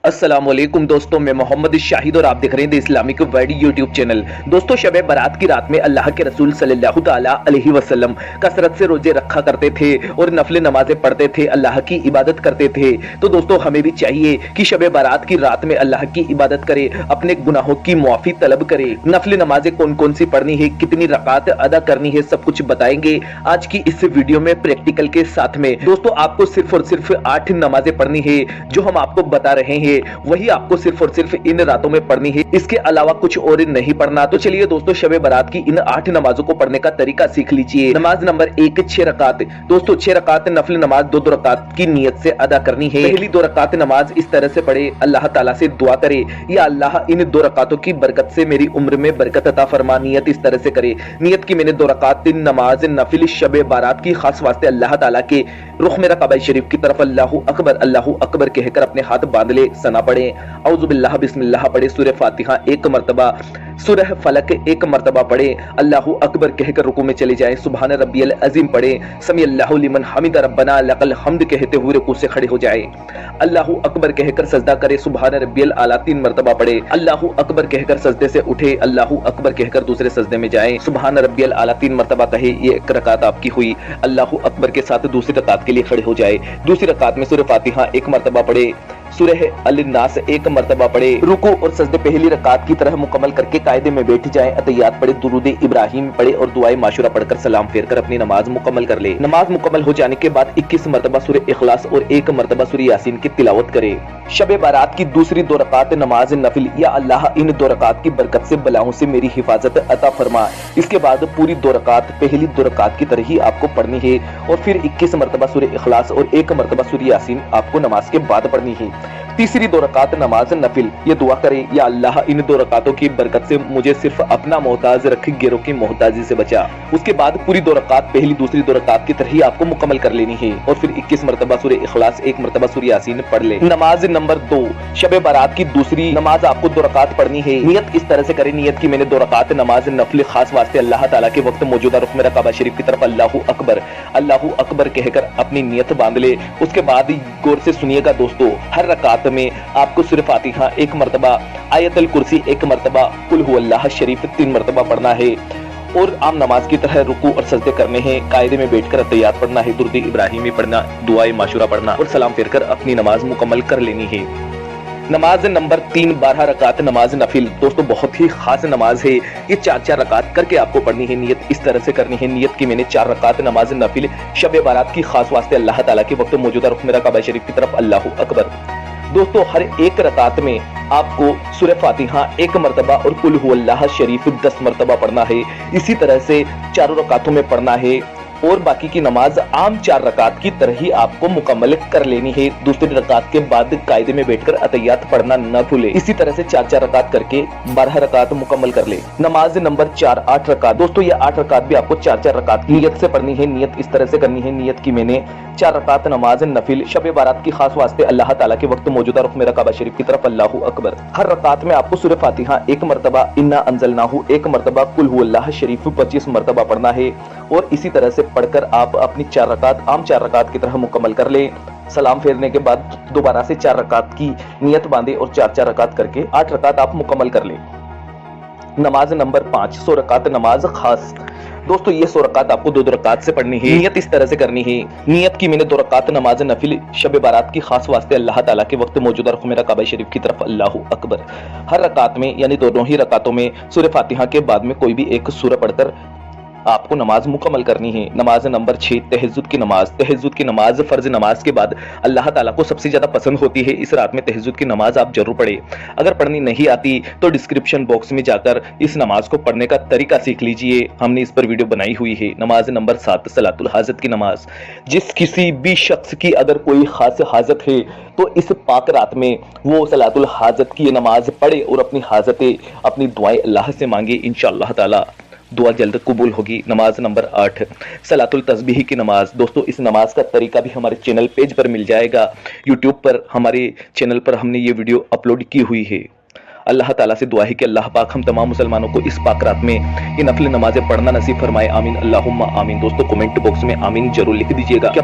अस्सलाम वालेकुम दोस्तों, मैं मोहम्मद शाहिद और आप देख रहे हैं the Islamic world YouTube channel. दोस्तों, शब बारात की रात में अल्लाह के रसूल सल्लल्लाहु ताला अलैहि वसल्लम कसरत से रोजे रखा करते थे और नफल नमाजें पढ़ते थे, अल्लाह की इबादत करते थे। तो दोस्तों, हमें भी चाहिए कि शब बारात की रात में अल्लाह की इबादत करे, अपने गुनाहों की मुआफी तलब करे। नफल नमाजें कौन कौन सी पढ़नी है, कितनी रकात अदा करनी है, सब कुछ बताएंगे आज की इस वीडियो में प्रैक्टिकल के साथ में। दोस्तों, आपको सिर्फ और सिर्फ 8 नमाजें पढ़नी है जो हम आपको बता रहे हैं, वही आपको सिर्फ और सिर्फ इन रातों में पढ़नी है, इसके अलावा कुछ और नहीं पढ़ना। तो चलिए दोस्तों, शब बारात की इन 8 नमाजों को पढ़ने का तरीका सीख लीजिए। नमाज नंबर 1, 6 रकात। दोस्तों, 6 रकात नफल नमाज 2 रकात की नियत से अदा करनी है। पहली 2 रकात नमाज इस तरह से पढ़े, अल्लाह ताला से दुआ करे, या अल्लाह इन 2 रकातों की बरकत से मेरी उम्र में बरकत अता फरमा। नियत इस तरह से करे, नियत की मैंने 2 रकात नमाज नफिल शब बारात की खास वास्ते अल्लाह ताला के रुख मेरा काबा शरीफ की तरफ अल्लाहू अकबर कहकर अपने हाथ बांध ले, सना पढ़े, औज़ु बिल्लाह बिस्मिल्लाह पढ़े, सूरह फातिहा 1 मरतबा, सूरह फलक 1 मरतबा पढ़े, अल्लाहू अकबर कहकर रुकू में चले जाएं, सुभान रब्बियल अज़ीम पढ़े, समी अल्लाहु लिमन हमिद रब्बना लकल हम्द कहते हुए रुकू से खड़े हो जाए, अल्लाहू अकबर कहकर सजदा करे, सुभान रब्बियल आला 3 मरतबा पढ़े, अल्लाहू अकबर कहकर सजदे से उठे, अल्लाहू अकबर कहकर दूसरे सजदे में जाए, सुभान रब्बियल आला 3 मरतबा कहे। ये 1 रकात आपकी हुई। अल्लाहू अकबर के साथ दूसरी रकात के लिए खड़े हो जाए। दूसरी रकात में सूरह फातिहा 1 मरतबा पढ़े, सूरह अल-नास 1 मरतबा पढ़े, रुकू और सजदे पहली रकात की तरह मुकम्मल करके कायदे में बैठ जाए, अतहियात पढ़े, दुरूद इब्राहिम पढ़े और दुआए माशूरा पढ़कर सलाम फेर कर अपनी नमाज मुकम्मल कर ले। नमाज मुकम्मल हो जाने के बाद 21 मरतबा सूरह इखलास और 1 मरतबा सूरह यासीन की तिलावत करे। शब बारात की दूसरी 2 रकात नमाज नफिल, या अल्लाह इन 2 रकात की बरकत से बलाओं से मेरी हिफाजत अता फरमा। इसके बाद पूरी 2 रकात पहली 2 रकात की तरह ही आपको पढ़नी है और फिर 21 मरतबा सूरह इखलास और 1 मरतबा सूरह यासीन आपको नमाज के बाद पढ़नी है। तीसरी 2 रकात नमाज नफिल, ये दुआ करे, या अल्लाह इन 2 रकातों की बरकत से मुझे सिर्फ अपना मोहताज रख, गिरों की मोहताजी से बचा। उसके बाद पूरी 2 रकात पहली दूसरी 2 रकात की तरह ही आपको मुकम्मल कर लेनी है और फिर 21 मरतबा सूरह इखलास 1 मरतबा सूरह यासीन पढ़ ले। नमाज नंबर 2, शब बारात की दूसरी नमाज आपको 2 रकात पढ़नी है। नियत इस तरह से करे, नियत की मैंने 2 रकात नमाज नफिल खास वास्ते अल्लाह ताला के वक्त मौजूदा रुख मेरा काबा शरीफ की तरफ अल्लाहू अकबर कहकर अपनी नियत बांध ले। उसके बाद गौर से सुनिएगा दोस्तों, हर रकात में आपको सूरह फातिहा 1 मरतबा, आयतल कुर्सी 1 मरतबा, कुल हुवल्लाह शरीफ 3 मरतबा पढ़ना है और आम नमाज की तरह रुकू और सजदे करने हैं, कायदे में बैठकर अतहियात पढ़ना है, दुरूद इब्राहिमी पढ़ना, दुआए माशूरा पढ़ना और सलाम फेर कर अपनी नमाज मुकम्मल कर लेनी है। नमाज नंबर 3, 12 रकात नमाज नफिल। दोस्तों, बहुत ही खास नमाज है, ये 4 रकात करके आपको पढ़नी है। नियत इस तरह से करनी है, नियत की मैंने 4 रकात नमाज नफिल शब बारात की खास वास्ते अल्लाह ताला के वक्त मौजूदा रुख मेरा काबा शरीफ की तरफ अल्लाहू अकबर। दोस्तों, हर 1 रकात में आपको सूरह फातिहा 1 मरतबा और कुल हुवल्लाह शरीफ 10 मरतबा पढ़ना है। इसी तरह से 4 रकातों में पढ़ना है और बाकी की नमाज आम 4 रकात की तरह ही आपको मुकम्मल कर लेनी है। दूसरी रकात के बाद कायदे में बैठकर अतहियात पढ़ना न भूले। इसी तरह से 4 रकात करके 12 रकात मुकम्मल कर ले। नमाज नंबर 4, 8 रकात। दोस्तों, ये 8 रकात भी आपको 4 रकात की नियत से पढ़नी है। नियत इस तरह से करनी है, नियत की मैंने 4 रकात नमाज नफिल शब बारात की खास वास्ते अल्लाह ताला के वक्त मौजूदा रुख मेरा काबा शरीफ की तरफ अल्लाहू अकबर। हर रकात में आपको सूरह फातिहा 1 मरतबा, इन्ना अंज़लनाहु 1 मरतबा, कुल हुवल्लाह शरीफ 25 मरतबा पढ़ना है और इसी तरह से पढ़कर आप अपनी 4 रकात आम 4 रकात की तरह मुकम्मल कर ले। सलाम फेरने के बाद दोबारा से 4 रकात की नियत बांधे और 4 रकात करके 8 रकात आप मुकम्मल कर ले। नमाज नंबर 5, 100 रकात नमाज खास। दोस्तों, ये 100 रकात आपको 2 रकात से पढ़नी है। नियत इस तरह से करनी है, नियत की मैंने 2 रकात नमाज नफिल शब बारात की खास वास्ते अल्लाह ताला के वक्त मौजूदा रुख मेरा काबा शरीफ की तरफ अल्लाहू अकबर। हर रकात में यानी दोनों ही रकातों में सूरह फातिहा के बाद में कोई भी एक सूरह पढ़कर आपको नमाज मुकम्मल करनी है। नमाज नंबर 6, तहज्जुद की नमाज। तहज्जुद की नमाज फर्ज नमाज के बाद अल्लाह ताला को सबसे ज्यादा पसंद होती है। इस रात में तहज्जुद की नमाज आप जरूर पढ़े। अगर पढ़नी नहीं आती तो डिस्क्रिप्शन बॉक्स में जाकर इस नमाज को पढ़ने का तरीका सीख लीजिए, हमने इस पर वीडियो बनाई हुई है। नमाज नंबर 7, सलातुल हाजत की नमाज। जिस किसी भी शख्स की अगर कोई खास हाजत है तो इस पाक रात में वो सलातुल हाजत की नमाज पढ़े और अपनी हाजतें, अपनी दुआएं अल्लाह से मांगे, इंशाअल्लाह ताला दुआ जल्द कबूल होगी। नमाज नंबर 8, सलातुल तस्बीह की नमाज। दोस्तों, इस नमाज का तरीका भी हमारे चैनल पेज पर मिल जाएगा। यूट्यूब पर हमारे चैनल पर हमने ये वीडियो अपलोड की हुई है। अल्लाह ताला से दुआ है कि अल्लाह पाक हम तमाम मुसलमानों को इस पाक रात में ये नफल नमाजें पढ़ना नसीब फरमाए। आमीन, अल्लाहुम्मा आमीन। दोस्तों, कमेंट बॉक्स में आमीन जरूर लिख दीजिएगा। क्या